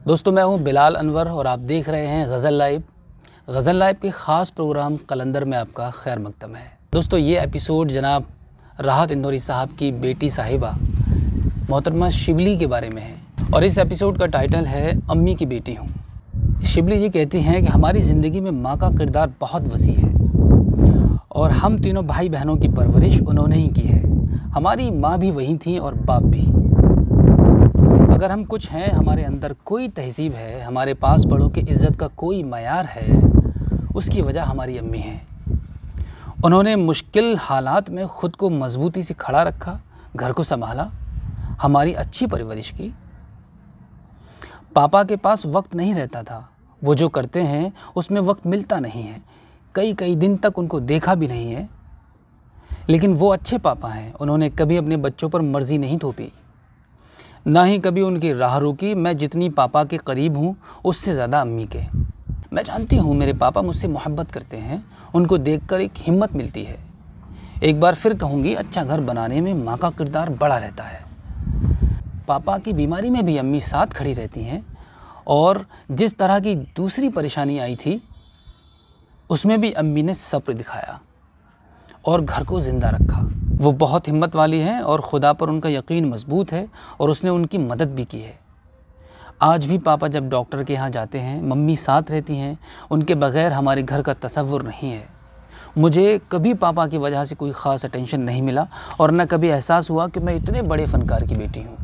दोस्तों मैं हूं बिलाल अनवर और आप देख रहे हैं गज़ल लाइव। गज़ल लाइव के ख़ास प्रोग्राम कलंदर में आपका खैर मकदम है। दोस्तों ये एपिसोड जनाब राहत इंदौरी साहब की बेटी साहिबा मोहतरमा शिबली के बारे में है और इस एपिसोड का टाइटल है अम्मी की बेटी हूँ। शिबली जी कहती हैं कि हमारी ज़िंदगी में माँ का किरदार बहुत वसी है और हम तीनों भाई बहनों की परवरिश उन्होंने ही की है। हमारी माँ भी वही थी और बाप भी। अगर हम कुछ हैं, हमारे अंदर कोई तहज़ीब है, हमारे पास बड़ों की इज़्ज़त का कोई मयार है, उसकी वजह हमारी अम्मी है। उन्होंने मुश्किल हालात में ख़ुद को मजबूती से खड़ा रखा, घर को संभाला, हमारी अच्छी परवरिश की। पापा के पास वक्त नहीं रहता था, वो जो करते हैं उसमें वक्त मिलता नहीं है, कई कई दिन तक उनको देखा भी नहीं है। लेकिन वो अच्छे पापा हैं, उन्होंने कभी अपने बच्चों पर मर्ज़ी नहीं थोपी, ना ही कभी उनकी राह रोकी। मैं जितनी पापा के करीब हूँ उससे ज़्यादा अम्मी के। मैं जानती हूँ मेरे पापा मुझसे मोहब्बत करते हैं, उनको देखकर एक हिम्मत मिलती है। एक बार फिर कहूँगी, अच्छा घर बनाने में माँ का किरदार बड़ा रहता है। पापा की बीमारी में भी अम्मी साथ खड़ी रहती हैं और जिस तरह की दूसरी परेशानी आई थी उसमें भी अम्मी ने सब्र दिखाया और घर को ज़िंदा रखा। वो बहुत हिम्मत वाली हैं और खुदा पर उनका यकीन मजबूत है और उसने उनकी मदद भी की है। आज भी पापा जब डॉक्टर के यहाँ जाते हैं मम्मी साथ रहती हैं, उनके बग़ैर हमारे घर का तसव्वुर नहीं है। मुझे कभी पापा की वजह से कोई ख़ास अटेंशन नहीं मिला और न कभी एहसास हुआ कि मैं इतने बड़े फ़नकार की बेटी हूँ।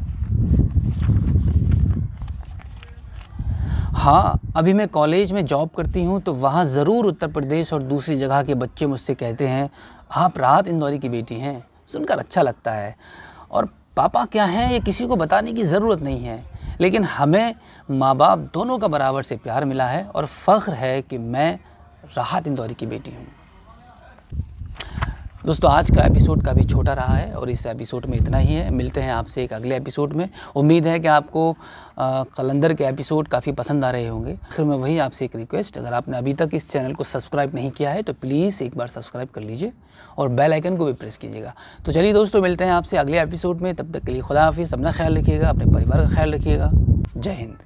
हाँ, अभी मैं कॉलेज में जॉब करती हूँ तो वहाँ ज़रूर उत्तर प्रदेश और दूसरी जगह के बच्चे मुझसे कहते हैं, आप राहत इंदौरी की बेटी हैं। सुनकर अच्छा लगता है। और पापा क्या हैं ये किसी को बताने की ज़रूरत नहीं है, लेकिन हमें माँ बाप दोनों का बराबर से प्यार मिला है और फ़ख्र है कि मैं राहत इंदौरी की बेटी हूँ। दोस्तों आज का एपिसोड काफ़ी छोटा रहा है और इस एपिसोड में इतना ही है। मिलते हैं आपसे एक अगले एपिसोड में। उम्मीद है कि आपको कलंदर के एपिसोड काफ़ी पसंद आ रहे होंगे। फिर मैं वही आपसे एक रिक्वेस्ट, अगर आपने अभी तक इस चैनल को सब्सक्राइब नहीं किया है तो प्लीज़ एक बार सब्सक्राइब कर लीजिए और बेल आइकन को भी प्रेस कीजिएगा। तो चलिए दोस्तों, मिलते हैं आपसे अगले एपिसोड में। तब तक के लिए खुदा हाफिज़। अपना ख्याल रखिएगा, अपने परिवार का ख्याल रखिएगा। जय हिंद।